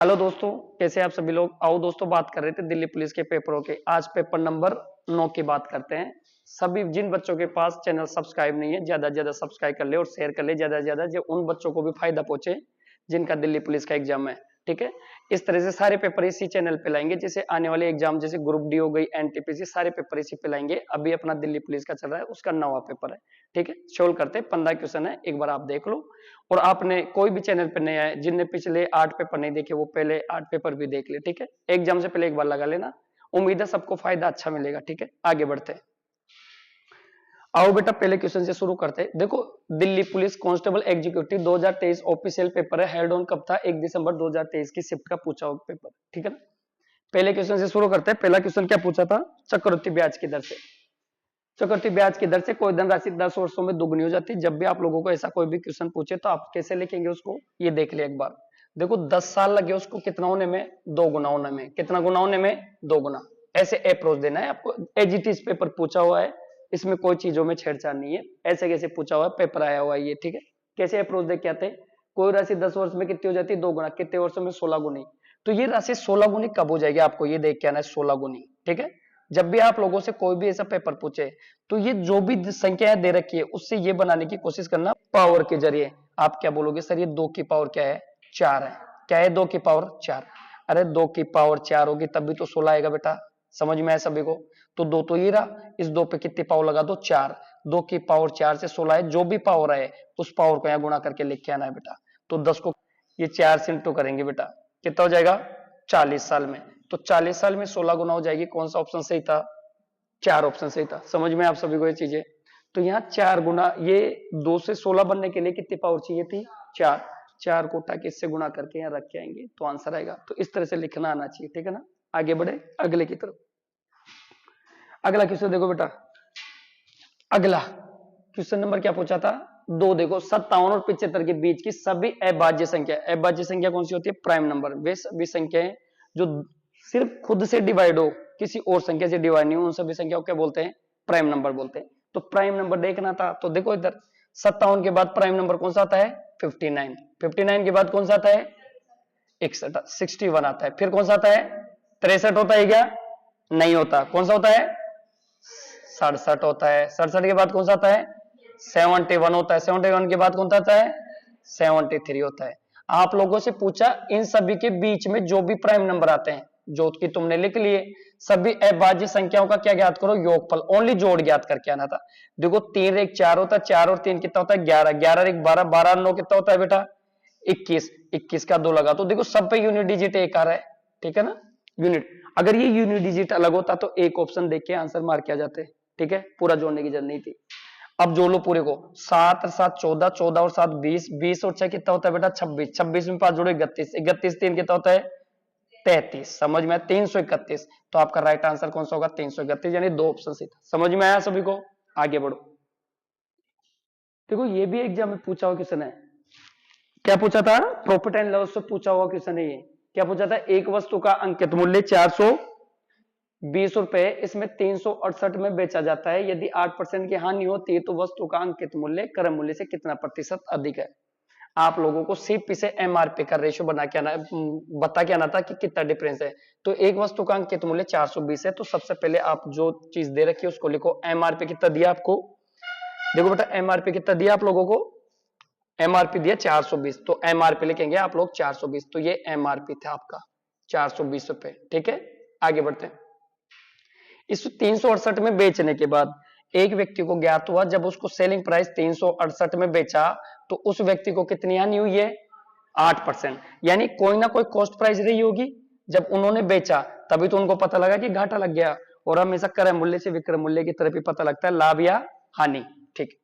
Hello दोस्तों, कैसे आप सभी लोग। आओ दोस्तों, बात कर रहे थे दिल्ली पुलिस के पेपरों के। आज पेपर नंबर 9 की बात करते हैं। सभी जिन बच्चों के पास चैनल सब्सक्राइब नहीं है, ज्यादा से ज्यादा सब्सक्राइब कर ले और शेयर कर ले ज्यादा से ज्यादा, जो उन बच्चों को भी फायदा पहुंचे जिनका दिल्ली पुलिस का एग्जाम है। ठीक है, इस तरह से सारे पेपर इसी चैनल पे लाएंगे। जैसे आने वाले एग्जाम, जैसे ग्रुप डी हो गई, एनटीपीसी, सारे पेपर इसी पे लाएंगे। अभी अपना दिल्ली पुलिस का चल रहा है, उसका नवा पेपर है। ठीक है, सोल्व करते हैं। 15 क्वेश्चन है, एक बार आप देख लो। और आपने कोई भी चैनल पे नया है, जिनने पिछले 8 पेपर नहीं देखे, वो पहले 8 पेपर भी देख ले। ठीक है, एग्जाम से पहले एक बार लगा लेना। उम्मीद है सबको फायदा अच्छा मिलेगा। ठीक है, आगे बढ़ते हैं। आओ बेटा, पहले क्वेश्चन से शुरू करते हैं। देखो, Delhi police constable executive 2023 official paper है। हेल्ड ऑन कब था? 1 दिसंबर 2023 की शिफ्ट का पूछा हुआ पेपर। ठीक है ना। पहले क्वेश्चन से शुरू करते हैं। पहला क्वेश्चन क्या पूछा था? चक्रवृद्धि ब्याज की दर से। चक्रवृद्धि ब्याज की दर से कोई धनराशि 10 वर्षों में दुगनी हो जाती है। जब भी आप लोगों को ऐसा कोई भी क्वेश्चन पूछे तो आप कैसे लिखेंगे उसको, ये देख लिया एक बार। देखो, 10 साल लगे उसको कितना होने में? 2 गुना होने में। कितना गुना होने में? 2 गुना। ऐसे अप्रोच देना है आपको। एज इट इज पेपर पूछा हुआ है, इसमें कोई चीजों में छेड़छाड़ नहीं है। ऐसे कैसे पूछा हुआ है, पेपर आया हुआ है ये। ठीक है, कैसे अप्रोच दे के आते हैं? कोई राशि 10 वर्ष में कितनी हो जाती है? 2 गुना। कितने वर्षों में? 16 गुनी। तो ये राशि 16 गुनी कब हो जाएगी, आपको ये देख के आना है। 16 गुनी। ठीक है, जब भी आप लोगों से कोई भी ऐसा पेपर पूछे तो ये जो भी संख्या दे रखी है उससे ये बनाने की कोशिश करना पावर के जरिए। आप क्या बोलोगे? सर ये 2 की पावर क्या है? 4 है। क्या है? 2 की पावर 4। अरे 2 की पावर 4 होगी तब भी तो 16 आएगा बेटा। समझ में आया सभी को? तो 2 तो ये रहा, इस 2 पे कितनी पावर लगा दो? 4। 2 की पावर 4 से 16 है। जो भी पावर है उस पावर को यहाँ गुणा करके लिख के आना है बेटा। तो 10 को ये 4 से इंटू करेंगे बेटा, कितना हो जाएगा? 40 साल में। तो 40 साल में 16 गुना हो जाएगी। कौन सा ऑप्शन सही था? 4 ऑप्शन सही था। समझ में आप सभी को ये चीजें? तो यहाँ 4 गुना, ये 2 से 16 बनने के लिए कितनी पावर चाहिए थी? 4। 4 को उठा के इससे गुणा करके यहाँ रख के आएंगे तो आंसर आएगा। तो इस तरह से लिखना आना चाहिए। ठीक है ना। आगे बढ़े अगले की तरफ। अगला क्वेश्चन देखो बेटा। अगला क्वेश्चन नंबर क्या पूछा था? 2 देखो, 57 और 75 के बीच की सभी अभाज्य संख्या। अभाज्य संख्या कौन सी होती है? Prime number. वे सभी संख्याएं जो सिर्फ खुद से डिवाइड हो, किसी और संख्या से डिवाइड नहीं हो, उन सभी संख्याओं को क्या बोलते हैं? प्राइम नंबर बोलते हैं। तो प्राइम नंबर देखना था तो देखो इधर, 57 के बाद प्राइम नंबर कौन सा आता है? 59। 59 के बाद कौन सा आता है? 61। 61 आता है। फिर कौन सा आता है? 63 होता है क्या? नहीं होता। कौन सा होता है? 67 होता है। 67 के बाद कौन सा आता है? 71 होता है। 71 के बाद कौन सा आता है? 73 होता है। आप लोगों से पूछा इन सभी के बीच में जो भी प्राइम नंबर आते हैं, जो कि तुमने लिख लिए, सभी अभाज्य संख्याओं का क्या ज्ञात करो? योगफल। ओनली जोड़ ज्ञात करके आना था। देखो, 3 एक 4 होता है, 4 और 3 कितना होता है? 11। 11 एक 12, 12 9 कितना होता है बेटा? 21। 21 का 2 लगा तो देखो सब पे यूनिट डिजिट एक आ रहा है। ठीक है ना, यूनिट। अगर ये यूनिट डिजिट अलग होता तो एक ऑप्शन देख के आंसर मार के आ जाते। ठीक है, पूरा जोड़ने की जरूरत नहीं थी। अब जोड़ लो पूरे को। 7 और 7 14, 14 और 7 20, 20 और 6 कितना होता है बेटा? 26। 26 में 5 जोड़ो 31, 31 3 कितना होता है? 33। समझ में आया? 331। तो आपका राइट आंसर कौन सा होगा? 331, यानी 2 ऑप्शन सही था। समझ में आया सभी को? आगे बढ़ो। देखो, ये भी एग्जाम में पूछा हुआ क्वेश्चन है। क्या पूछा था? प्रॉफिट एंड लॉस से पूछा हुआ क्वेश्चन है ये। क्या पूछा था? एक वस्तु का अंकित मूल्य 420 रुपए, इसमें 368 में बेचा जाता है। यदि 8% की हानि होती है तो वस्तु का अंकित मूल्य क्रय मूल्य से कितना प्रतिशत अधिक है? आप लोगों को सिर्फ इसे एमआरपी का रेशियो बना के आना, बता के आना था कि कितना डिफरेंस है। तो एक वस्तु का अंकित मूल्य 420 है, तो सबसे पहले आप जो चीज दे रखी है उसको लिखो। एमआरपी कितना दिया आपको? देखो बेटा, एमआरपी कितना दिया आप लोगों को? एमआरपी दिया 420, तो एमआरपी लिखेंगे आप लोग 420। तो ये एमआरपी था आपका 420 रुपए। ठीक है, आगे बढ़ते हैं। इस 368 में बेचने के बाद एक व्यक्ति को ज्ञात हुआ, जब उसको सेलिंग प्राइस 368 में बेचा तो उस व्यक्ति को कितनी हानि हुई है? 8%। यानी कोई ना कोई कॉस्ट प्राइस रही होगी जब उन्होंने बेचा, तभी तो उनको पता लगा कि घाटा लग गया। और हमेशा क्रय मूल्य से विक्रय मूल्य की तरफ ही पता लगता है लाभ या हानि। ठीक,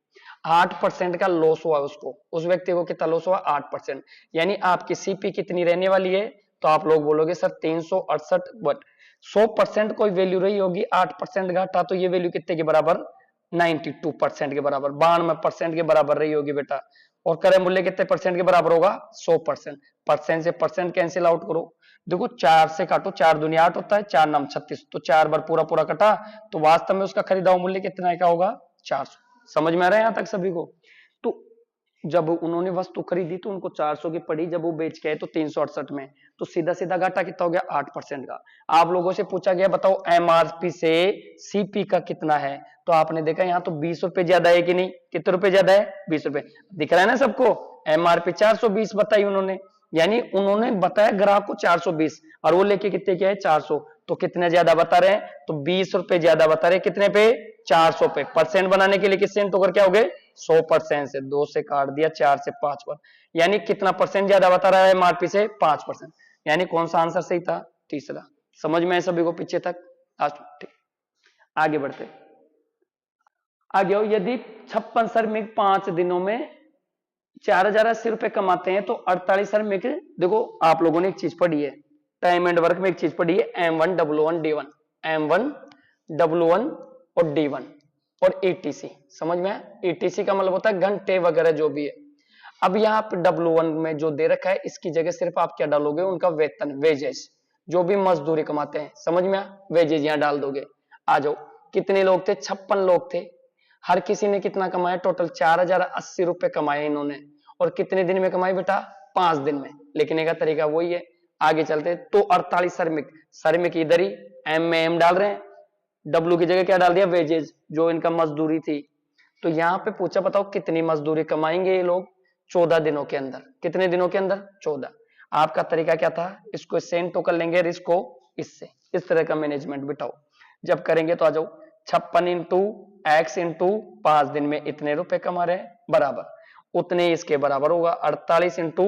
8% का लॉस हुआ उसको, उस व्यक्ति को कितना लॉस हुआ? 8%। यानी आपकी सीपी कितनी रहने वाली है? तो आप लोग बोलोगे सर 368, बट 100% कोई वैल्यू रही होगी, 8% घाटा, तो ये वैल्यू कितने के बराबर? 92% के बराबर, 92% के बराबर रही होगी बेटा। और क्रय मूल्य कितने परसेंट के बराबर होगा? 100%। परसेंट से परसेंट कैंसिल आउट करो। देखो, 4 से काटो, 4 दूनी 8 होता है, 4 नाम 36, तो 4 बार पूरा पूरा कटा, तो वास्तव में उसका खरीदा हुआ मूल्य कितना का होगा? 400। समझ में आ रहा है यहां तक सभी को? तो जब उन्होंने वस्तु खरीदी तो उनको 400 की पड़ी, जब वो बेच के आए तो 368 में, तो सीधा सीधा घाटा कितना हो गया 8% का। आप लोगों से पूछा गया बताओ एमआरपी से सीपी का कितना है, तो आपने देखा यहाँ तो 20 रुपए ज्यादा है कि नहीं, कितने रुपए ज्यादा है 20 रुपए, दिख रहा है ना सबको। एमआरपी 420 बताई उन्होंने, यानी उन्होंने बताया ग्राहक को 420 और वो लेके कितने क्या है 400, तो कितने ज्यादा बता रहे हैं, तो 20 रुपए ज्यादा बता रहे हैं, कितने पे 400 पे। परसेंट बनाने के लिए किससे इंटू करके आओगे 100% से, 2 से काट दिया, 4 से 5 पर, यानी कितना परसेंट ज्यादा बता रहा है एमआरपी से 5%, यानी कौन सा आंसर सही था तीसरा। समझ में है सभी को पीछे तक, ठीक। आगे बढ़ते, आगे हो, यदि 56 श्रमिक 5 दिनों में 4080 रुपए कमाते हैं तो 48 श्रमिक, देखो आप लोगों ने एक चीज पढ़ी है टाइम एंड वर्क में, एक चीज पढ़ी है M1 W1 D1, M1 W1 और D1 और ETC, समझ में है। ETC का मतलब होता है घंटे वगैरह जो भी है। अब यहाँ पे W1 में जो दे रखा है इसकी जगह सिर्फ आप क्या डालोगे, उनका वेतन, वेजेस, जो भी मजदूरी कमाते हैं, समझ में आया, वेजेस यहाँ डाल दोगे। आ जाओ, कितने लोग थे 56 लोग थे, हर किसी ने कितना कमाया, टोटल 4080 रुपए कमाए इन्होंने, और कितने दिन में कमाई बेटा 5 दिन में। लिखने का तरीका वही है। आगे चलते, तो 48 श्रमिक, श्रमिक इधर ही एम में एम डाल रहे हैं, डब्ल्यू की जगह क्या डाल दिया वेजेज, जो इनका मजदूरी थी। तो यहाँ पे पूछा बताओ कितनी मजदूरी कमाएंगे ये लोग 14 दिनों के अंदर, कितने दिनों के अंदर 14। आपका तरीका क्या था, इसको इससे इंटू कर लेंगे, इसको इससे, इस तरह का मैनेजमेंट बिठाओ। जब करेंगे तो आ जाओ 56 इंटू एक्स इंटू 5 दिन में इतने रुपए कमा रहे हैं, बराबर उतने इसके बराबर होगा 48 इंटू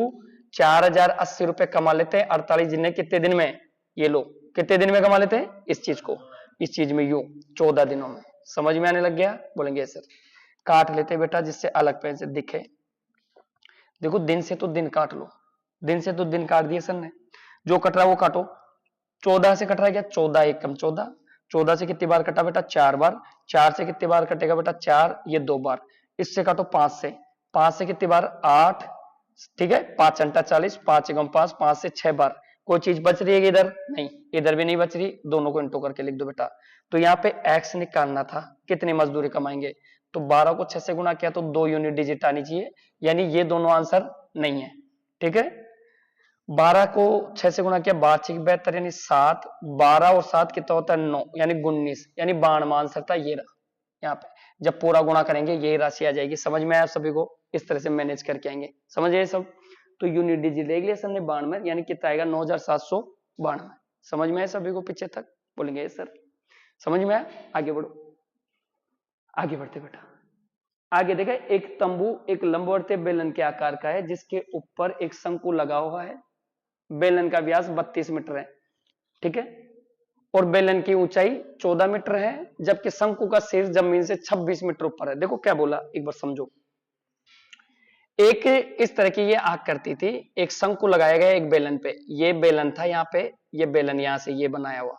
4080 रुपए कमा लेते हैं 48 दिन में, कितने दिन में, ये लोग कितने दिन में कमा लेते हैं इस चीज को, इस चीज में यू 14 दिनों में। समझ में आने लग गया, बोलेंगे सर काट लेते बेटा जिससे अलग पेन से दिखे। देखो दिन से तो दिन काट लो, दिन से तो दिन काट दिए सर ने, जो कट रहा है वो काटो। 14 से कट रहा है क्या, 14 एक कम 14, 14 से कितनी बार कटा बेटा 4 बार, 4 से कितनी बार कटेगा बेटा 4, ये 2 बार, इससे काटो 5 से, 5 से कितनी बार 8, ठीक है 5 अंटा 40, 5 एकम 5, 5 से 6 बार, कोई चीज बच रही है इधर नहीं, इधर भी नहीं बच रही, दोनों को इंटू करके लिख दो बेटा। तो यहाँ पे एक्स निकालना था कितनी मजदूरी कमाएंगे, तो 12 को 6 से गुणा किया तो 2 यूनिट डिजिट आनी चाहिए, यानी ये दोनों आंसर नहीं है, ठीक है। 12 को 6 से गुणा किया 12×6 = 72, यानी 7, 12 और 7 कितना होता है 9, यानी 19, यानी 92 आंसर था ये रहा। यहाँ पे जब पूरा गुणा करेंगे यही राशि आ जाएगी। समझ में आया सभी को, इस तरह से मैनेज करके आएंगे, समझ गए सब। तो यूनिट डिजिट ले लिया सर ने 92, यानी कितना आएगा 9792। समझ में आया सभी को पीछे तक, बोलेंगे सर समझ में आया। आगे बढ़ो, आगे बढ़ते बेटा। आगे देखा, एक तंबू एक लंबवर्तीय बेलन के आकार का है जिसके ऊपर एक शंकु लगा हुआ है, बेलन का व्यास 32 मीटर है, ठीक है, और बेलन की ऊंचाई 14 मीटर है, जबकि शंकु का शीर्ष जमीन से 26 मीटर ऊपर है। देखो क्या बोला एक बार समझो, एक इस तरह की ये आकृति थी, एक शंकु लगाया गया एक बेलन पे, ये बेलन था यहाँ पे, ये बेलन यहाँ से ये बनाया हुआ,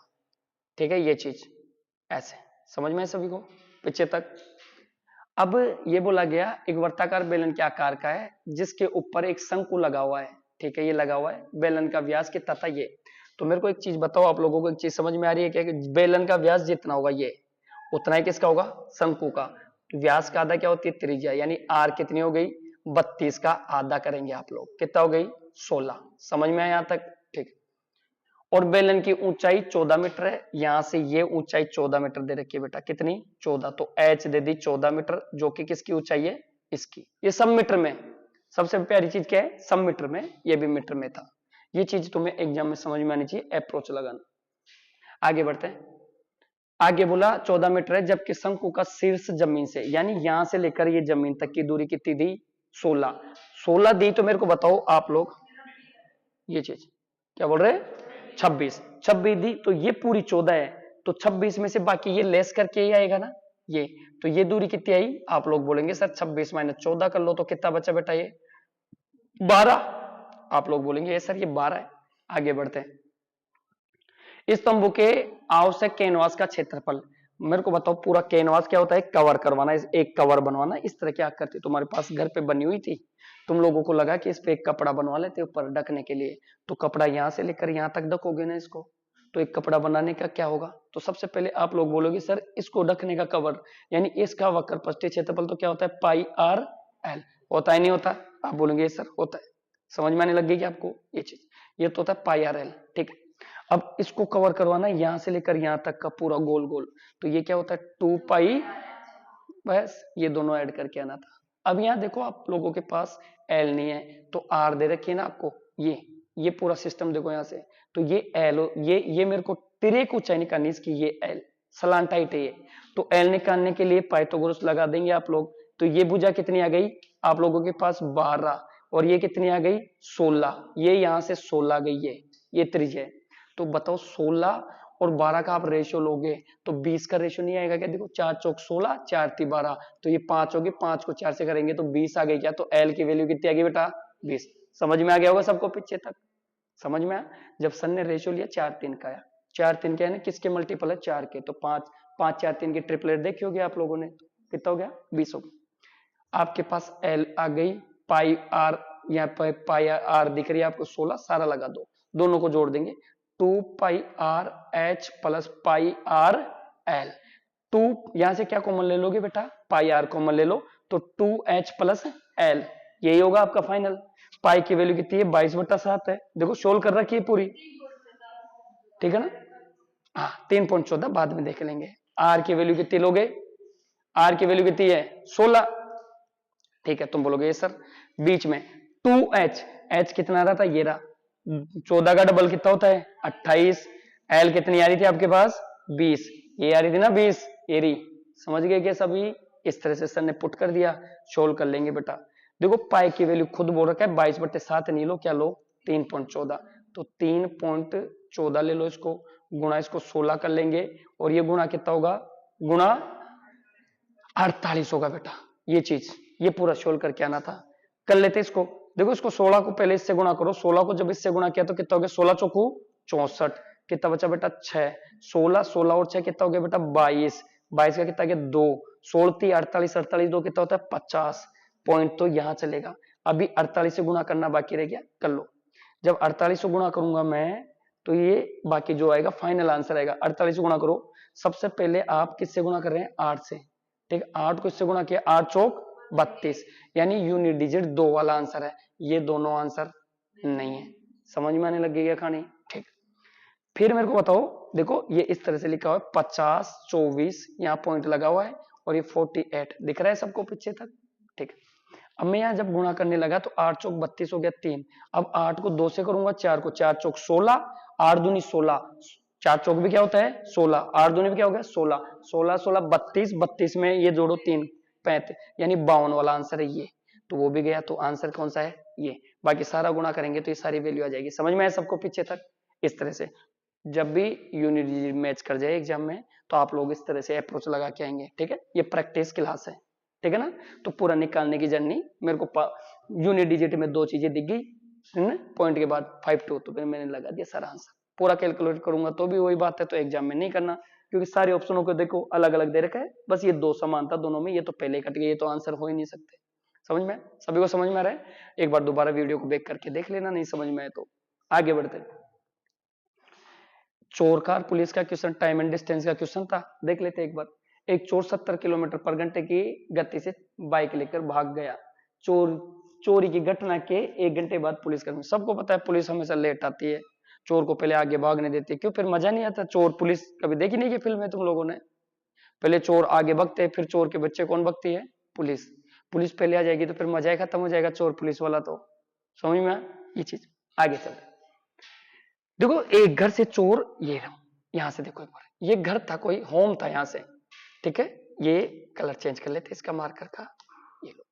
ठीक है, ये चीज ऐसे, समझ में है सभी को पीछे तक। अब ये बोला गया एक वर्ताकार बेलन के आकार का है जिसके ऊपर एक शंकु लगा हुआ है, ठीक है, ये लगा हुआ है, बेलन का व्यास कितना था ये। तो मेरे को एक चीज बताओ, आप लोगों को एक चीज समझ में आ रही है क्या, कि बेलन का व्यास जितना होगा ये उतना ही किसका होगा, शंकु का। तो व्यास का आधा क्या होती है त्रिज्या, यानी आर कितनी हो गई 32 का आधा करेंगे आप लोग, कितना हो गई 16। समझ में आया यहाँ तक, ठीक। और बेलन की ऊंचाई 14 मीटर है, यहां से ये ऊंचाई 14 मीटर दे रखी है बेटा, कितनी 14, तो एच दे दी 14 मीटर, जो कि किसकी ऊंचाई है इसकी। ये सब मीटर में, सबसे प्यारी चीज क्या है सब मीटर में, ये भी मीटर में था। ये चीज तुम्हें एग्जाम में समझ में आनी चाहिए, अप्रोच लगाना। आगे बढ़ते हैं, आगे बोला 14 मीटर है, जबकि शंकु का शीर्ष जमीन से, यानी यहां से लेकर ये जमीन तक की दूरी कितनी दी 16, 16 दी। तो मेरे को बताओ आप लोग, ये चीज क्या बोल रहे हैं 26, 26 दी, तो ये पूरी 14 है, तो 26 में से बाकी ये लेस करके ही आएगा ना ये, तो ये दूरी कितनी आई, आप लोग बोलेंगे सर 26 - 14 कर लो, तो कितना बचा बेटा ये 12, आप लोग बोलेंगे सर ये 12 है। आगे बढ़ते हैं, इस तंबू के आवश्यक कैनवास का क्षेत्रफल, मेरे को बताओ पूरा कैनवास क्या होता है, कवर करवाना, एक कवर बनवाना, इस तरह की आकृति तुम्हारे पास घर पे बनी हुई थी, तुम लोगों को लगा कि इस पे एक कपड़ा बनवा लेते ऊपर ढकने के लिए, तो कपड़ा यहां से लेकर यहां तक ढकोगे ना इसको, तो एक कपड़ा बनाने का क्या होगा, तो सबसे पहले आप लोग बोलोगे सर इसको ढकने का कवर, यानी इसका वक्रपष्टीय क्षेत्रफल तो क्या होता है पाई आर एल, होता है नहीं होता? आप बोलेंगे सर होता है। समझ में आने लग गई कि आपको ये चीज? ये तो होता है पाई आर एल, ठीक है। अब इसको कवर करवाना यहां से लेकर यहां तक का पूरा गोल गोल, तो ये क्या होता है 2 पाई, बस ये दोनों ऐड करके आना था। अब यहाँ देखो आप लोगों के पास एल नहीं है तो आर दे रखी है ना आपको, ये पूरा सिस्टम देखो यहाँ से, तो ये एल, ये मेरे को तिर्यक ऊंचाई निकालनी इसकी, ये एल सलांटाइट है ये, तो एल निकालने के लिए पाइथागोरस लगा देंगे आप लोग। तो ये भुजा कितनी आ गई आप लोगों के पास 12, और ये कितनी आ गई 16, ये यहां से 16 गई है, ये त्रिज्या है। तो बताओ 16 और 12 का आप रेशियो लोगे तो 20 का रेशियो नहीं आएगा क्या? देखो 4 चौक 16, 4 ती 12, तो ये 5 होगी, 5 को 4 से करेंगे तो 20 आ गई क्या? तो एल की वैल्यू कितनी आ गई बेटा 20। समझ में आ गया होगा सबको पीछे तक? समझ में आया? जब सन ने रेशियो लिया 4 3 का आया, 4 3 क्या है ना, किसके मल्टीपल है 4 के, तो 5 5 4 3 की ट्रिपलेट देखी होगी आप लोगों ने, कितना हो गया 20 हो गया। आपके पास एल आ गई, पाई आर, यहाँ पर पाई आर दिख रही है आपको 16, सारा लगा दो, दोनों को जोड़ देंगे 2 pi R H plus pi R L. 2 यहां से क्या कॉमन ले लोगे बेटा? पाई आर कॉमन ले लो, तो 2h प्लस एल, यही होगा आपका फाइनल। पाई की वैल्यू कितनी है 22/7 है, देखो सोल्व कर रखी है पूरी, ठीक है ना? हाँ 3.14 बाद में देख लेंगे। आर की वैल्यू कितनी लोगे? आर की वैल्यू कितनी है 16, ठीक है। तुम बोलोगे ये सर बीच में 2h, h कितना रहा था ये रहा, 14 का डबल कितना होता है 28, एल कितनी आ रही थी आपके पास 20, ये आ रही थी ना 20, ये रही। समझ गए क्या सभी? इस तरह से सर ने पुट कर दिया, सोल्व कर लेंगे बेटा। देखो पाई की वैल्यू खुद बोल रखा है 22/7 नहीं लो, क्या लो 3.14, तो 3.14 ले लो इसको, गुणा इसको 16 कर लेंगे, और ये गुणा कितना होगा? गुणा 48 होगा बेटा। ये चीज ये पूरा सोल्व करके आना था, कर लेते इसको। देखो इसको 16 को पहले इससे गुणा करो, 16 को जब इससे गुणा किया तो कितना हो गया 16 चौकू 64, कितना बचा बेटा 6, 16 16 और 6 कितना हो गया बेटा 22, 22 का कितना गया 2, 16 ती 48, 48 2 कितना होता है 50, पॉइंट तो यहां चलेगा। अभी 48 से गुणा करना बाकी रह गया, कर लो। जब 48 से गुणा करूंगा मैं तो ये बाकी जो आएगा फाइनल आंसर आएगा। 48 से गुणा करो, सबसे पहले आप किससे गुणा कर रहे हैं 8 से, ठीक, 8 को इससे गुणा किया, 8 चौक 32, यानी यूनिट डिजिट 2 वाला आंसर है, ये दोनों आंसर नहीं है। समझ में आने लग गई है कहानी? ठीक। फिर मेरे को बताओ, देखो ये इस तरह से लिखा हुआ है 50 24, यहाँ पॉइंट लगा हुआ है, और ये 48 दिख रहा है सबको पीछे तक, ठीक। अब मैं यहाँ जब गुणा करने लगा तो 8 चौक 32 हो गया 3, अब 8 को 2 से करूंगा, 4 को 4 चौक 16, 8 दूनी 16, 4 चौक भी क्या होता है 16, 8 दूनी भी क्या हो गया 16, 16 16 32, 32 में ये जोड़ो 3 35, यानी 52 वाला आंसर है ये, तो वो भी गया। तो आंसर कौन सा है ये, बाकी सारा गुणा करेंगे तो ये सारी वैल्यू आ जाएगी। समझ में आया सबको पीछे तक? इस तरह से जब भी यूनिट मैच कर जाए एग्जाम में तो आप लोग इस तरह से अप्रोच लगा के आएंगे, ठीक है। ये प्रैक्टिस क्लास है, ठीक है ना। तो पूरा निकालने की जर्नी मेरे को यूनिट डिजिट में 2 चीजें दिख गई पॉइंट के बाद 5 2, तो फिर मैंने लगा दिया सारा आंसर। पूरा कैलकुलेट करूंगा तो भी वही बात है, तो एग्जाम में नहीं करना, क्योंकि सारे ऑप्शनों को देखो अलग अलग दे रखा है, बस ये 2 समानता दोनों में, ये तो पहले कट गए, ये तो आंसर हो ही नहीं सकते। समझ में? सभी को समझ में आ रहा है? एक बार दोबारा वीडियो को बैक करके देख लेना, नहीं समझ में आए तो। आगे बढ़ते, चोर का और पुलिस का क्वेश्चन, टाइम एंड डिस्टेंस का क्वेश्चन था, देख लेते एक बार। एक चोर 70 किलोमीटर पर घंटे की गति से बाइक लेकर भाग गया। चोरी की घटना के 1 घंटे बाद पुलिसकर्मी, सबको पता है पुलिस हमेशा लेट आती है, चोर को पहले आगे भागने देती है, क्यों? फिर मजा नहीं आता। चोर पुलिस कभी देखी नहीं कि फिल्म में तुम लोगों ने? पहले चोर आगे भगते हैं, फिर चोर के बच्चे कौन भगती है? पुलिस। पुलिस पहले आ जाएगी तो फिर मजा ही खत्म हो जाएगा चोर पुलिस वाला। तो समझ में ये चीज। आगे चल, देखो एक घर से चोर, ये यहां से देखो एक बार, ये घर था, कोई होम था यहां से, ठीक है। ये कलर चेंज कर लेते इसका मार्कर का, ये लो,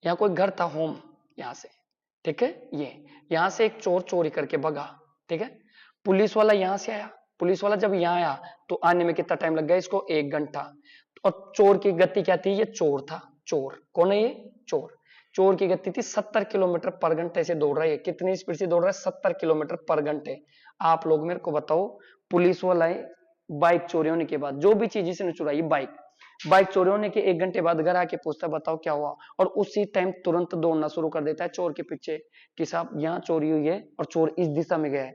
यहाँ कोई घर था होम यहां से, ठीक है। ये यहां से एक चोर चोरी करके भगा, ठीक है। पुलिस वाला यहां से आया, पुलिस वाला जब यहाँ आया तो आने में कितना टाइम लग गया इसको? 1 घंटा। और चोर की गति क्या थी? ये चोर था, चोर कौन है? ये चोर। चोर की गति थी 70 किलोमीटर पर घंटे से दौड़ रहा है। कितनी स्पीड से दौड़ रहा है? 70 किलोमीटर पर घंटे। आप लोग मेरे को बताओ, पुलिस वाला बाइक चोरी होने के बाद, जो भी चीज इसने चुराई बाइक चोरी होने के 1 घंटे बाद घर आके पूछता बताओ क्या हुआ, और उसी टाइम तुरंत दौड़ना शुरू कर देता है चोर के पीछे कि साहब यहाँ चोरी हुई है और चोर इस दिशा में गया है।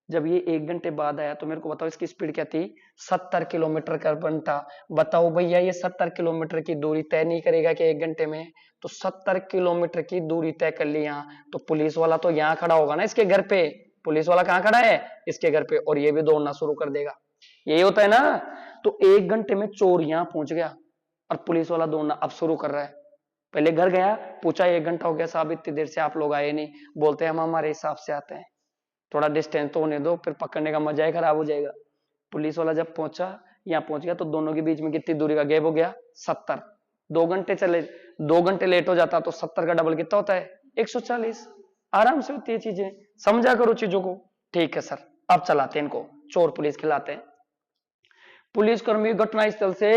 जब ये 1 घंटे बाद आया तो मेरे को बताओ इसकी स्पीड क्या थी, 70 किलोमीटर का बनता। बताओ भैया ये 70 किलोमीटर की दूरी तय नहीं करेगा कि 1 घंटे में? तो 70 किलोमीटर की दूरी तय कर ली यहाँ, तो पुलिस वाला तो यहाँ खड़ा होगा ना इसके घर पे। पुलिस वाला कहाँ खड़ा है? इसके घर पे, और ये भी दौड़ना शुरू कर देगा। यही होता है ना। तो 1 घंटे में चोर यहाँ पहुंच गया और पुलिस वाला दौड़ना अब शुरू कर रहा है। पहले घर गया, पूछा 1 घंटा हो गया साहब, इतनी देर से आप लोग आए नहीं। बोलते हैं हम हमारे हिसाब से आते हैं, थोड़ा डिस्टेंस तो होने दो, फिर पकड़ने का मजा ही खराब हो जाएगा। पुलिस वाला जब पहुंचा, यहाँ पहुंच गया, तो दोनों के बीच में कितनी दूरी का गैप हो गया? 70। 2 घंटे चले, 2 घंटे लेट हो जाता तो 70 का डबल कितना होता है? 140। आराम से होती है चीजें, समझा करो चीजों को। ठीक है सर, अब चलाते हैं इनको, चोर पुलिस खिलाते हैं। पुलिसकर्मी घटनास्थल से,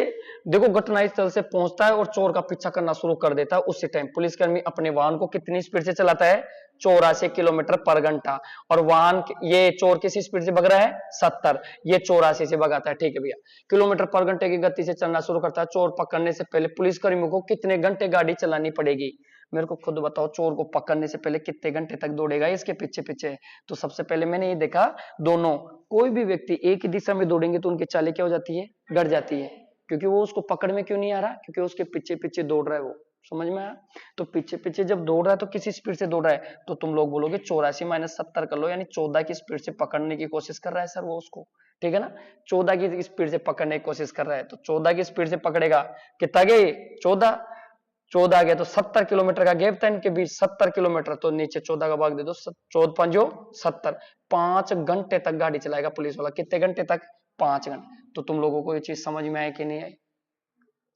देखो घटनास्थल से पहुंचता है और चोर का पीछा करना शुरू कर देता है। उसी टाइम पुलिसकर्मी अपने वाहन को कितनी स्पीड से चलाता है? 84 किलोमीटर पर घंटा। और वाहन, ये चोर किसी स्पीड से भग रहा है? 70। ये 84 से भगाता है। ठीक है भैया, किलोमीटर पर घंटे की गति से चलना शुरू करता है। चोर पकड़ने से पहले पुलिसकर्मियों को कितने घंटे गाड़ी चलानी पड़ेगी? मेरे को खुद बताओ, चोर को पकड़ने से पहले कितने घंटे तक दौड़ेगा इसके पीछे पीछे? तो सबसे पहले मैंने ये देखा, दोनों, कोई भी व्यक्ति एक ही दिशा में दौड़ेंगे तो उनकी चालें क्या हो जाती है? गड़ जाती है। क्योंकि वो उसको पकड़ में क्यों नहीं आ रहा? क्योंकि उसके पीछे पीछे दौड़ रहा है वो। समझ में आया? तो पीछे पीछे जब दौड़ रहा है तो किसी स्पीड से दौड़ रहा है, तो तुम लोग बोलोगे 84 माइनस 70 कर लो, यानी 14 की स्पीड से पकड़ने की कोशिश कर रहा है सर वो उसको। ठीक है ना, 14 की स्पीड से पकड़ने की कोशिश कर रहा है, तो 14 की स्पीड से पकड़ेगा, कितना गए? 14। 14 आ गया तो 70 किलोमीटर का गैप था इनके बीच, 70 किलोमीटर, तो नीचे 14 का भाग दे दो, 14 पंजो 70। 5 घंटे तक गाड़ी चलाएगा पुलिस वाला। कितने घंटे तक? 5 घंटे। तो तुम लोगों को ये चीज समझ में आई कि नहीं आई?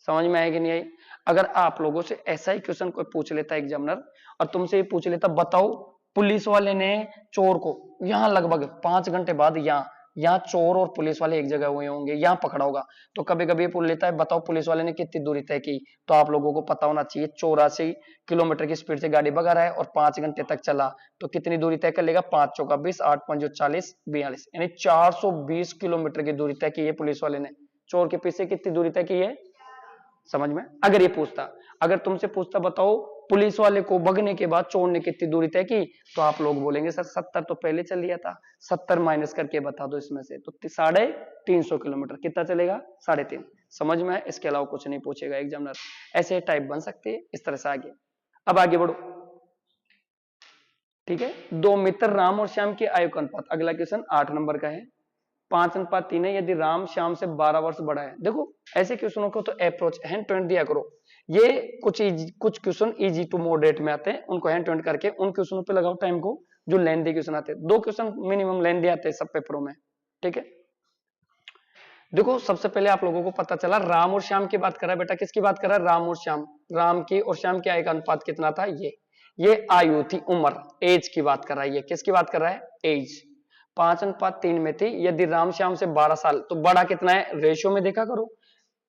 समझ में आई कि नहीं आई? अगर आप लोगों से ऐसा ही क्वेश्चन कोई पूछ लेता एग्जामिनर, और तुमसे ये पूछ लेता, बताओ पुलिस वाले ने चोर को यहाँ लगभग 5 घंटे बाद, यहाँ चोर और पुलिस वाले एक जगह हुए होंगे, यहाँ पकड़ा होगा, तो कभी कभी पूछ लेता है, बताओ पुलिस वाले ने कितनी दूरी तय की? तो आप लोगों को पता होना चाहिए, 84 किलोमीटर की स्पीड से गाड़ी भगा रहा है और 5 घंटे तक चला, तो कितनी दूरी तय कर लेगा? 5 चौका 20, 8 पंजो 40, 42, यानी 420 किलोमीटर की दूरी तय की है पुलिस वाले ने। चोर के पीछे कितनी दूरी तय की है? समझ में? अगर ये पूछता, अगर तुमसे पूछता, बताओ पुलिस वाले को भगने के बाद चोर ने कितनी दूरी तय की? तो आप लोग बोलेंगे सर 70 तो पहले चल लिया था, 70 माइनस करके बता दो इसमें से, तो 350 किलोमीटर। कितना चलेगा? 3.5। समझ में है? इसके अलावा कुछ नहीं पूछेगा एग्जामिनर। ऐसे टाइप बन सकते हैं इस तरह से। आगे, अब आगे बढ़ो। ठीक है, दो मित्र राम और श्याम की आयु का अनुपात। अगला क्वेश्चन 8 नंबर का है। 5:3 है यदि राम श्याम से 12 वर्ष बड़ा है। देखो ऐसे क्वेश्चनों को तो अप्रोच हैंड टू हैंड दिया करो। ये कुछ क्वेश्चन इजी टू मॉडरेट में आते हैं, उनको हैंड टू हैंड करके उन क्वेश्चनों पे लगाओ टाइम को जो लेंथी क्वेश्चन आते हैं। 2 क्वेश्चन मिनिमम लेंथी आते हैं सब पेपरों में। ठीक है, देखो सबसे पहले आप लोगों को पता चला राम और श्याम की बात कर रहा है बेटा। किसकी बात कर रहा है? राम और श्याम। राम की और श्याम की आयु का अनुपात कितना था? ये आयु थी, उम्र, एज की बात कर रहा है। ये किसकी बात कर रहा है? एज। 5:3 में थी। यदि राम श्याम से 12 साल, तो बड़ा कितना है? रेशियो में देखा करो,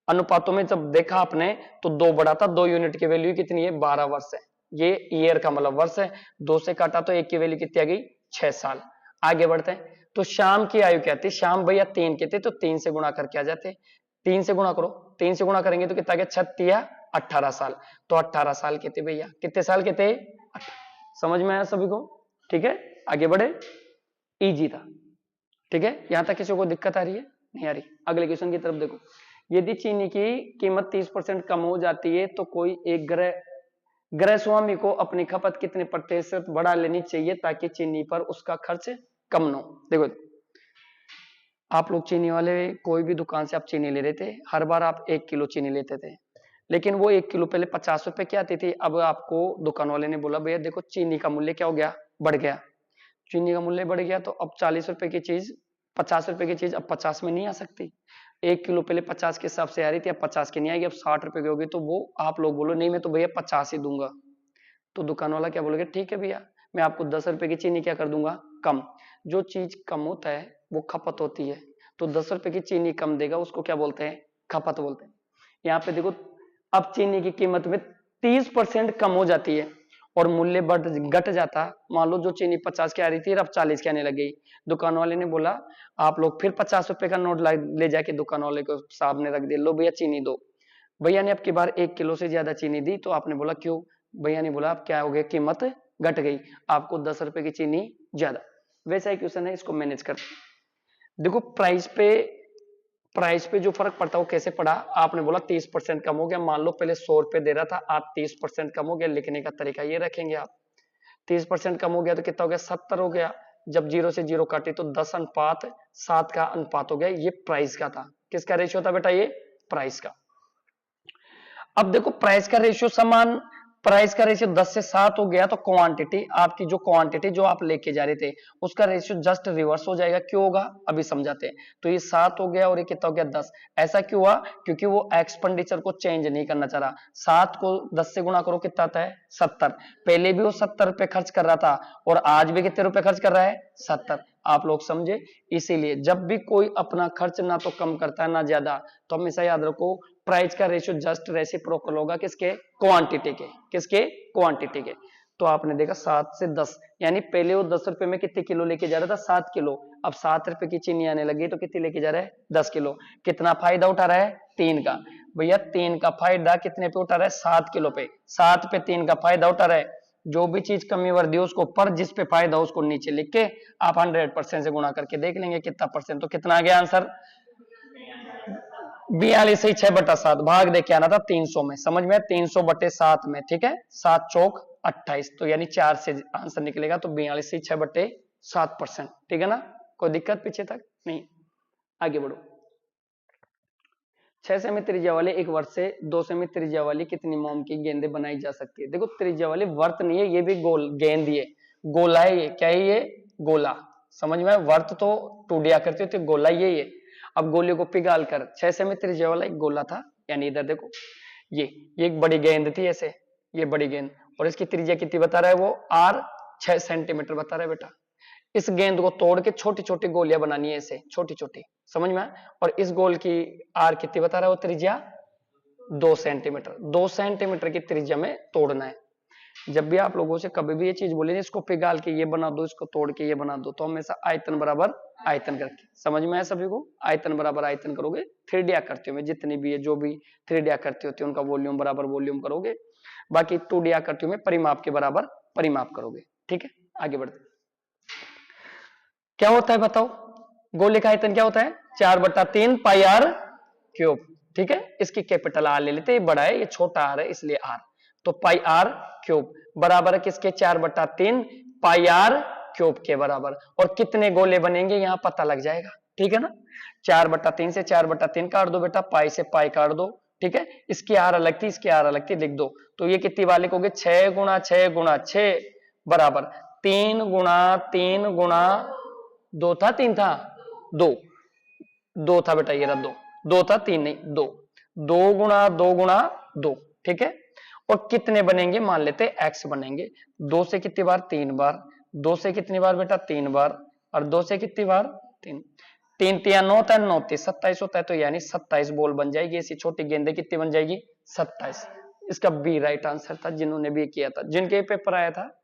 अनुपातों में जब देखा आपने तो 2 बड़ा था। 2 यूनिट की वैल्यू कितनी है? 12 वर्ष है। ये ईयर का मतलब वर्ष है। 2 से काटा तो 1 की वैल्यू कितनी आ गई? 6 साल। आगे बढ़ते हैं, तो श्याम की आयु क्या थी? श्याम भैया 3 के थे, तो 3 से गुणा करके आ जाते। 3 से गुणा करो, 3 से गुणा करेंगे तो कितना गया? 36 18 साल। तो 18 साल के थे भैया। कितने साल के थे? 18। समझ में आया सभी को? ठीक है, आगे बढ़े। इजी था। ठीक है, यहां तक किसी को दिक्कत आ रही है? नहीं आ रही। अगले क्वेश्चन की तरफ देखो। यदि चीनी की कीमत 30% कम हो जाती है तो कोई एक गृह स्वामी को अपनी खपत कितने प्रतिशत बढ़ा लेनी चाहिए ताकि चीनी पर उसका खर्च कम न हो? देखो आप लोग चीनी वाले, कोई भी दुकान से आप चीनी ले रहे थे, हर बार आप 1 किलो चीनी लेते थे, लेकिन वो 1 किलो पहले 50 रुपए की आती थी। अब आपको दुकान वाले ने बोला भैया देखो चीनी का मूल्य क्या हो गया? बढ़ गया। चीनी का मूल्य बढ़ गया तो अब 40 रुपए की चीज, 50 रुपए की चीज अब 50 में नहीं आ सकती। 1 किलो पहले 50 के हिसाब से आ रही थी, अब 50 की नहीं आएगी, अब 60 रुपए की होगी। तो वो आप लोग बोलो नहीं मैं तो भैया 50 ही दूंगा। तो दुकान वाला क्या बोलेगा? ठीक है भैया, मैं आपको 10 रुपए की चीनी क्या कर दूंगा? कम। जो चीज कम होता है वो खपत होती है, तो 10 रुपए की चीनी कम देगा, उसको क्या बोलते हैं? खपत बोलते हैं। यहाँ पे देखो, अब चीनी की कीमत में 30% कम हो जाती है और मूल्य बढ़ घट जाता। मान लो जो चीनी 50 की आ रही थी अब 40 की आने लग गई। दुकान वाले ने बोला आप लोग फिर 50 रुपए का नोट ले जाके दुकान वाले को साहब ने रख दिया, लो भैया चीनी दो। भैया ने अब की बार 1 किलो से ज्यादा चीनी दी, तो आपने बोला क्यों? भैया ने बोला अब क्या हो गया? कीमत घट गई, आपको 10 रुपए की चीनी ज्यादा। वैसा ही क्वेश्चन है, इसको मैनेज करते हैं। देखो प्राइस पे जो फर्क पड़ता है वो कैसे पड़ा, आपने बोला 30% कम हो गया, मान लो पहले 100 रुपए दे रहा था, आप 30% कम हो गया, लिखने का तरीका ये रखेंगे आप। 30% कम हो गया तो कितना हो गया, 70 हो गया। जब 0 से 0 काटे तो 10 अनुपात 7 का अनुपात हो गया। ये प्राइस का था। किसका रेशियो था बेटा, ये प्राइस का। अब देखो प्राइस का रेशियो समान, प्राइस का रेशियो 10 से 7 हो गया तो क्वांटिटी, आपकी जो क्वांटिटी जो आप लेके जा रहे थे उसका रेशियो जस्ट रिवर्स हो जाएगा। क्यों होगा, अभी समझाते हैं। तो ये 7 हो गया और ये कितना हो गया, 10। ऐसा क्यों हुआ, क्योंकि वो एक्सपेंडिचर को चेंज नहीं करना चाह रहा। 7 को 10 से गुणा करो, कितना आता है, 70। पहले भी वो 70 रुपए खर्च कर रहा था और आज भी कितने रुपए खर्च कर रहा है, 70। आप लोग समझे। इसीलिए जब भी कोई अपना खर्च ना तो कम करता है ना ज्यादा, तो हमेशा याद रखो प्राइस का रेशियो जस्ट रेसिप्रोकल होगा किसके, क्वांटिटी के। किसके, क्वांटिटी के। तो आपने देखा 7 से 10, यानी पहले वो 10 रुपए में कितने किलो लेके जा रहा था, 7 किलो। अब 7 रुपए की चीनी आने लगी तो कितनी लेके जा रहा है, 10 किलो। कितना फायदा उठा रहा है, 3 का। भैया 3 का फायदा कितने पे उठा रहा है, 7 किलो पे। 7 पे 3 का फायदा उठा रहा है। जो भी चीज कमी वर्दी हो उसको पर, जिस पे फायदा हो उसको नीचे लिख के आप 100% से गुणा करके देख लेंगे कितना परसेंट। तो कितना आ गया आंसर, 42/6/7। भाग दे के आना था 300 में, समझ में, 300/7 में, ठीक है। 7 चौक 28, तो यानी 4 से आंसर निकलेगा। तो 42/6/7%, ठीक है ना। कोई दिक्कत पीछे तक नहीं, आगे बढ़ो। 6 सेमी त्रिज्या वाले एक वर्त से 2 सेमी त्रिज्या वाली कितनी मोम की गेंदे बनाई जा सकती है। देखो त्रिज्या वाले वर्त नहीं है, ये भी गोल गेंद ही है, गोला है ये। क्या है ये, गोला। समझ में, वर्त तो टूडिया करती होती, गोला ये है। अब गोले को पिघाल कर 6 सेमी त्रिज्या वाला एक गोला था, यानी इधर देखो ये एक बड़ी गेंद थी ऐसे, ये बड़ी गेंद, और इसकी त्रिज्या कितनी बता रहा है वो, r 6 सेंटीमीटर बता रहा है बेटा। इस गेंद को तोड़ के छोटी छोटी गोलियां बनानी है ऐसे, छोटी छोटी, समझ में। और इस गोल की आर कितनी बता रहा है वो, त्रिज्या 2 सेंटीमीटर। 2 सेंटीमीटर की त्रिज्या में तोड़ना है। जब भी आप लोगों से कभी भी ये चीज बोले इसको पिघाल के ये बना दो, इसको तोड़ के ये बना दो, तो हमेशा आयतन बराबर आयतन करके, समझ में है सभी को, आयतन बराबर आयतन करोगे। 3D आकृतियों में जितनी भी है, जो भी 3D आकृति होती है उनका वॉल्यूम बराबर वॉल्यूम करोगे। बाकी 2D आकृतियों में परिमाप के बराबर परिमाप करोगे, ठीक है। आगे बढ़ते, क्या होता है बताओ, गोले का आयतन क्या होता है, 4/3 पाई आर क्यूब, ठीक है। इसकी कैपिटल आर ले लेते हैं, ये बड़ा है, ये छोटा आर है इसलिए आर। तो पाई आर क्यूब बराबर है किसके, 4/3 पाई आर क्यूब के बराबर। और कितने गोले बनेंगे यहां पता लग जाएगा, ठीक है ना। 4/3 से 4/3 काट दो बेटा, पाई से पाई काट दो, ठीक है। इसकी आर अलग थी, इसकी आर अलग थी, लिख दो। तो ये कितनी वाले हो गए, 6 गुणा 6 गुणा 6 बराबर 3 गुणा 3 गुणा 2 था, 3 था, 2 था बेटा, ये रहा 2 था, 3 नहीं, 2 गुणा 2 गुणा 2, ठीक है। और कितने बनेंगे, मान लेते x बनेंगे। 2 से कितनी बार, 3 बार। 2 से कितनी बार बेटा, 3 बार। और 2 से कितनी बार, 3। 3 3 9 होता है, 9 3 27 होता है, तो यानी 27 बॉल बन जाएगी। ऐसी छोटी गेंदे कितनी बन जाएगी, 27। इसका बी राइट आंसर था। जिन्होंने भी किया था, जिनके पेपर आया था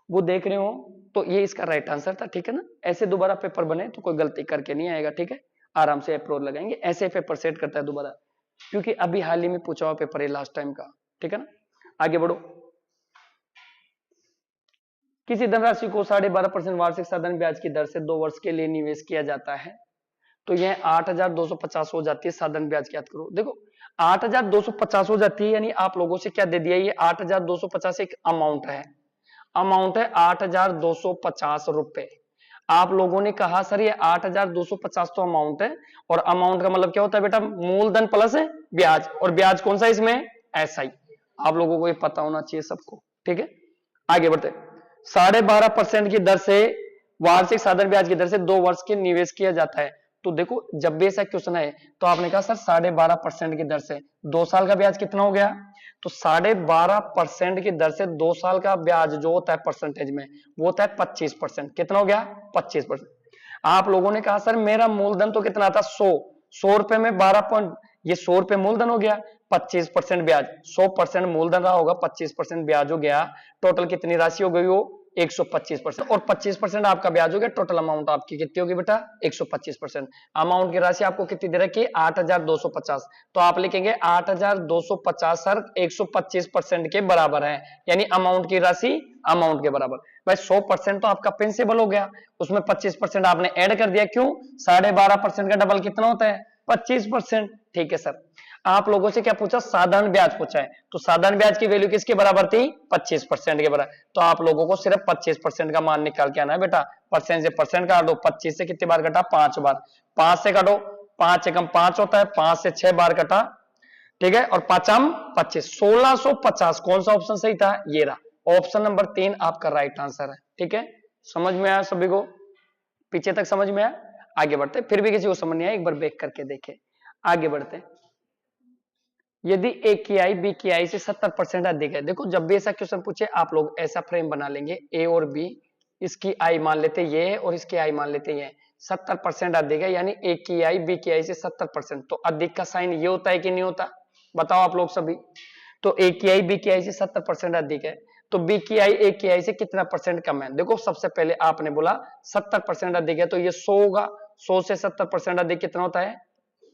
वो देख रहे हो, तो ये इसका राइट आंसर था, ठीक है ना। ऐसे दोबारा पेपर बने तो कोई गलती करके नहीं आएगा, ठीक है। आराम से अप्रोच लगाएंगे, ऐसे पेपर सेट करता है दोबारा, क्योंकि अभी हाल ही में पूछा हुआ पेपर है लास्ट टाइम का, ठीक है ना। आगे बढ़ो। किसी धनराशि को 12.5% वार्षिक साधारण ब्याज की दर से 2 वर्ष के लिए निवेश किया जाता है, तो यह 8,250 हो जाती है। साधारण ब्याज याद करो, देखो 8,250 हो जाती है, यानी आप लोगों से क्या दे दिया, ये 8,250 एक अमाउंट है, अमाउंट है 8,250 रुपए। आप लोगों ने कहा सर ये 8,250 तो अमाउंट है, और अमाउंट का मतलब क्या होता है बेटा, मूलधन प्लस ब्याज, और ब्याज कौन सा इसमें, एसआई। आप लोगों को ये पता होना चाहिए सबको, ठीक है। आगे बढ़ते, 12.5% की दर से वार्षिक साधारण ब्याज की दर से 2 वर्ष के निवेश किया जाता है। तो देखो जब भी ऐसा क्वेश्चन है तो आपने कहा सर 12.5% की दर से 2 साल का ब्याज कितना हो गया, तो 12.5% की दर से 2 साल का ब्याज जो होता है परसेंटेज में वो होता है 25%। कितना हो गया, 25%। आप लोगों ने कहा सर मेरा मूलधन तो कितना था, 100 रुपए में 12 पॉइंट, ये 100 रुपए मूलधन हो गया, 25% ब्याज, 100% मूलधन रहा होगा, 25% ब्याज हो गया, टोटल कितनी राशि हो गई, वो 125% और 25% आपका ब्याज हो गया। टोटल अमाउंट आपकी कितनी होगी बेटा 125%। अमाउंट की राशि आपको कितनी दे रखी है 8250। तो आप लिखेंगे 8250 सर 125% के बराबर है, यानी अमाउंट की राशि अमाउंट के बराबर। भाई 100% तो आपका प्रिंसिपल हो गया, उसमें 25% आपने ऐड कर दिया, क्यों 12.5% का डबल कितना होता है 25%। ठीक है सर, आप लोगों से क्या पूछा साधारण ब्याज पूछा है, तो साधारण ब्याज की वैल्यू किसके बराबर थी 25% के बराबर। तो आप लोगों को सिर्फ 25% का मान निकाल के आना है बेटा। परसेंट से परसेंट काट दो, 25 से कितनी बार कटा 5 बार, 5 से काटो 5 एकम 5 होता है, 5 से 6 बार कटा, ठीक है, और 5 25 1650। कौन सा ऑप्शन सही था ये रहा, ऑप्शन नंबर 3 आपका राइट आंसर है। ठीक है, समझ में आया सभी को, पीछे तक समझ में आया। आगे बढ़ते, फिर भी किसी को समझ नहीं आया एक बार बैक करके देखे। आगे बढ़ते, यदि ए की आई बी की आई से 70% अधिक है। देखो जब भी ऐसा क्वेश्चन पूछे आप लोग ऐसा फ्रेम बना लेंगे, ए और बी, इसकी आई मान लेते ये है और इसकी आई मान लेते ये है, 70% अधिक है, यानी ए की आई बी की आई से 70%। तो अधिक का साइन ये होता है कि नहीं होता, बताओ आप लोग सभी। तो ए की आई बी की आई से 70% अधिक है, तो बी की आई ए की आई से कितना परसेंट कम है। देखो सबसे पहले आपने बोला 70% अधिक है, तो ये 100 होगा, 100 से 70% अधिक कितना होता है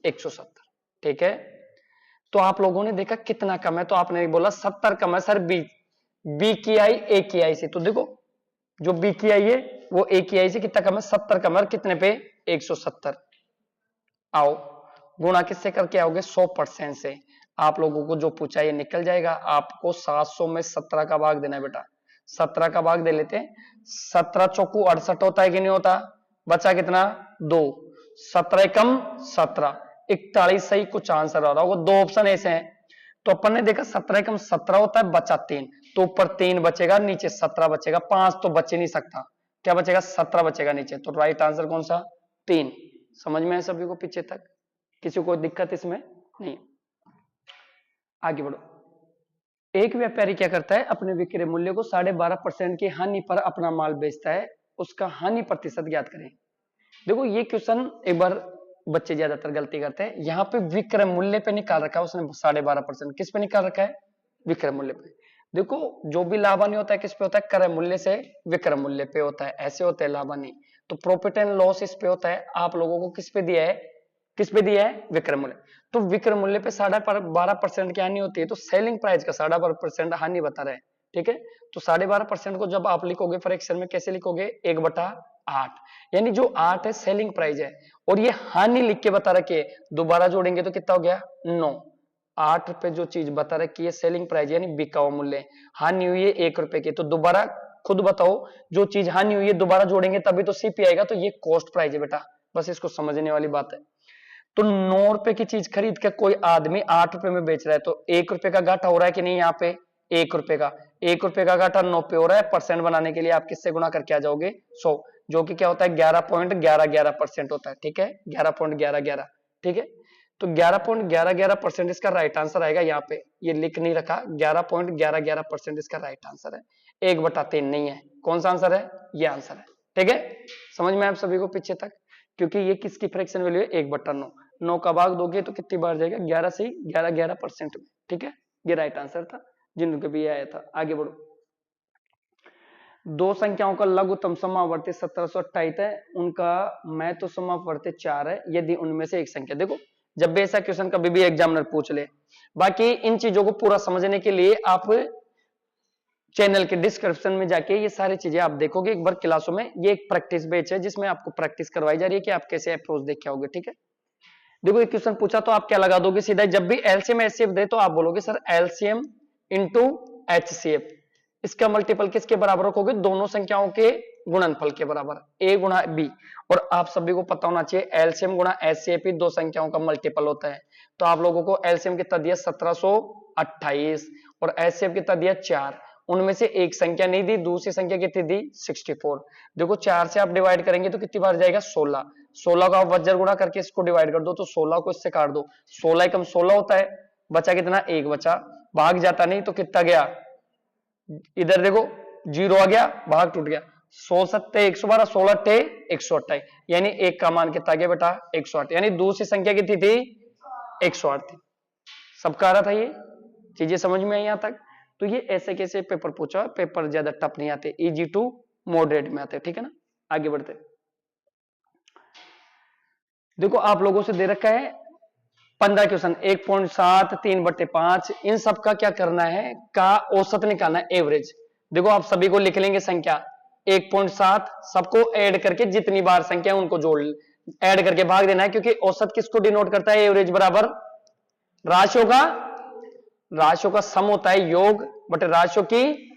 170। ठीक है, तो आप लोगों ने देखा कितना कम है, तो आपने बोला 70 कम है सर बी की आई ए की आई से। तो देखो जो बी की आई है वो ए की आई से कितना कम है 70 कम है, कितने पे 170। आओ गुणा किससे करके आओगे 100% से। आप लोगों को जो पूछा ये निकल जाएगा, आपको 700 में 17 का भाग देना है बेटा। 17 का भाग दे लेते हैं, 17 चौकू 68 होता है कि नहीं होता, बचा कितना 2, 17 कम 17, 41 सही कुछ आंसर आ रहा होगा। दो ऑप्शन ऐसे हैं, तो अपन ने देखा 17 कम 17 होता है, बचा 3, तो ऊपर 3 बचेगा नीचे 17 बचेगा, 5 तो बच ही नहीं सकता, क्या बचेगा 17 बचेगा नीचे। तो राइट आंसर कौन सा 3। समझ में है सभी को पीछे तक, किसी को दिक्कत इसमें नहीं। आगे बढ़ो, एक व्यापारी क्या करता है अपने विक्रय मूल्य को 12.5% की हानि पर अपना माल बेचता है, उसका हानि प्रतिशत ज्ञात करें। देखो ये क्वेश्चन एक बार बच्चे ज्यादातर गलती करते हैं, यहाँ पे विक्रय मूल्य पे निकाल रखा है उसने 12.5%, किस पे निकाल रखा है विक्रय मूल्य पे। देखो जो भी लाभानी होता है किस पे होता है क्रय मूल्य से विक्रय मूल्य पे होता है, ऐसे होता है लाभानी। तो प्रॉफिट एंड लॉस इस पे होता है, आप लोगों को किस पे दिया है, किस पे दिया है विक्रय मूल्य। तो विक्रय मूल्य पे 12.5% की हानि होती है, तो सेलिंग प्राइस का 12.5% हानि बता रहे हैं। ठीक है, तो 12.5% को जब आप लिखोगे फ्रैक्शन में कैसे लिखोगे 1/8, यानी जो 8 है सेलिंग प्राइस है, और ये हानि लिख के बता रखे, दोबारा जोड़ेंगे तो कितना हो गया 9। 8 रुपए जो चीज बता रखी है सेलिंग प्राइस यानी बिका हुआ मूल्य, हानि हुई है 1 रुपए की, तो दोबारा खुद बताओ जो चीज हानि हुई है दोबारा जोड़ेंगे तभी तो सीपी आएगा, तो ये कॉस्ट प्राइस है बेटा, बस इसको समझने वाली बात है। तो 9 रुपए की चीज खरीद के कोई आदमी 8 रुपए में बेच रहा है, तो 1 रुपए का घाटा हो रहा है कि नहीं, यहाँ पे 1 रुपए का, 1 रुपए का घाटा 9 पे हो रहा है। परसेंट बनाने के लिए आप किससे गुणा करके आ जाओगे 100, जो कि क्या होता है 11.11% होता है। ठीक है, 11.1111, ठीक है, तो 11.1111% इसका राइट आंसर आएगा। यहाँ पे ये लिख नहीं रखा, 11.1111% इसका राइट आंसर है, 1/3 नहीं है। कौन सा आंसर है, ये आंसर है। ठीक है, समझ में आप सभी को पीछे तक, क्योंकि ये किसकी फ्रैक्शन वैल्यू है 1/9, 9 का भाग दोगे तो कितनी बार जाएगा 11 से 11% में। ठीक है, ये राइट आंसर था जिनको भी आया था। आगे बढ़ो, दो संख्याओं का लघुत्तम समावर्ती 1728 है, उनका महत्व समावर्ती 4 है, यदि उनमें से एक संख्या। देखो जब भी ऐसा क्वेश्चन कभी भी एग्जामिनर पूछ ले, बाकी इन चीजों को पूरा समझने के लिए आप चैनल के डिस्क्रिप्शन में जाके ये सारी चीजें आप देखोगे एक बार क्लासों में। ये एक प्रैक्टिस बैच है जिसमें आपको प्रैक्टिस करवाई जा रही है कि आप कैसे अप्रोच देख के आओगे। ठीक है, देखो एक क्वेश्चन पूछा तो आप क्या लगा दोगे सीधा, जब भी एलसीएम एचसीएफ दे तो आप बोलोगे सर एलसीएम इंटू एचसीएफ, इसका मल्टीपल किसके बराबर रखोगे, दोनों संख्याओं के गुणनफल के बराबर, ए गुणा बी। और आप सभी को पता होना चाहिए एलसीएम गुणा एचसीएफ ही दो संख्याओं का मल्टीपल होता है। तो आप लोगों को एलसीएम कितना दिया 1728 और एचसीएफ कितना दिया 4, उनमें से एक संख्या नहीं दी, दूसरी संख्या कितनी दी 64। देखो 4 से आप डिवाइड करेंगे तो कितनी बार जाएगा 16, 16 का आप वज्र गुणा करके इसको डिवाइड कर दो, तो 16 को इससे काट दो, 16 कम 16 होता है, बचा कितना 1 बचा, भाग जाता नहीं तो कितना गया, इधर देखो 0 आ गया, भाग टूट गया, 100 सत्ते 112, 16 अट्ठे 128, यानी एक का मान कितना गया बेटा 108, यानी दूसरी संख्या कितनी थी 108 थी। सबका आ रहा था ये चीजें समझ में आई यहां तक। तो ये ऐसे कैसे पेपर पूछा है, पेपर ज्यादा टफ नहीं आते, इजी टू मॉडरेट में आते, ठीक है ना। आगे बढ़ते, देखो आप लोगों से दे रखा है 15 क्वेश्चन, 1.7 3/5, इन सब का क्या करना है, का औसत निकालना है, एवरेज। देखो आप सभी को लिख लेंगे संख्या 1.7, सबको ऐड करके जितनी बार संख्या उनको जोड़ ऐड करके भाग देना है, क्योंकि औसत किसको डिनोट करता है, एवरेज बराबर राशियों का सम होता है, योग बट राशियों की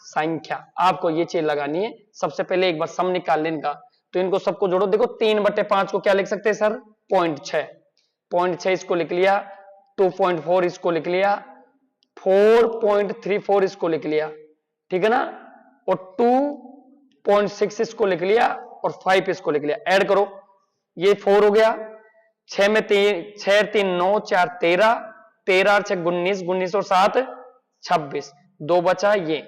संख्या। आपको ये चीज लगानी है, सबसे पहले एक बार सम निकाल लें इनका, तो इनको सबको जोड़ो। देखो 3/5 को क्या लिख सकते हैं सर, 0.6 इसको लिख लिया, 2.4 इसको लिख लिया, 4.34 इसको लिख लिया, ठीक है ना, और 2.6 इसको लिख लिया, और 5 इसको लिख लिया। ऐड करो, ये 4 हो गया, 6 में 3 9 4 13, 13 और 6 19, 19 और 7 26, 2 बचा ये,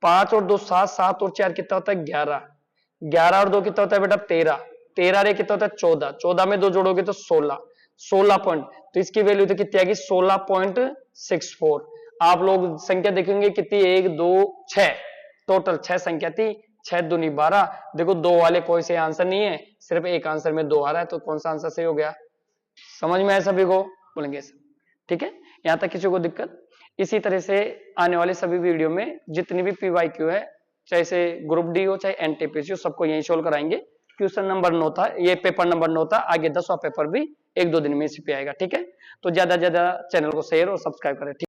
5 और 2 7, 7 और 4 कितना होता है 11, 11 और 2 कितना होता है बेटा 13, 13 रे कितना होता है 14, 14 में 2 जोड़ोगे तो 16, 16 पॉइंट, तो इसकी वैल्यू तो कितनी आएगी 16.64। आप लोग संख्या देखेंगे कितनी, 1 2 6, टोटल 6 संख्या थी, 6 दूनी 12। देखो 2 वाले कोई से आंसर नहीं है, सिर्फ एक आंसर में 2 आ रहा है, तो कौन सा आंसर सही हो गया, समझ में आया सभी को, बोलेंगे सर, ठीक है, यहां तक किसी को दिक्कत। इसी तरह से आने वाले सभी वीडियो में जितनी भी पीवाईक्यू है, चाहे से ग्रुप डी हो चाहे एनटीपीसी हो, सबको यही सोल्व कराएंगे। क्वेश्चन नंबर 9 था, ये पेपर नंबर 9 था, आगे 10वां पेपर भी 1-2 दिन में इसी पे आएगा, ठीक है। तो ज्यादा चैनल को शेयर और सब्सक्राइब करें, ठीक।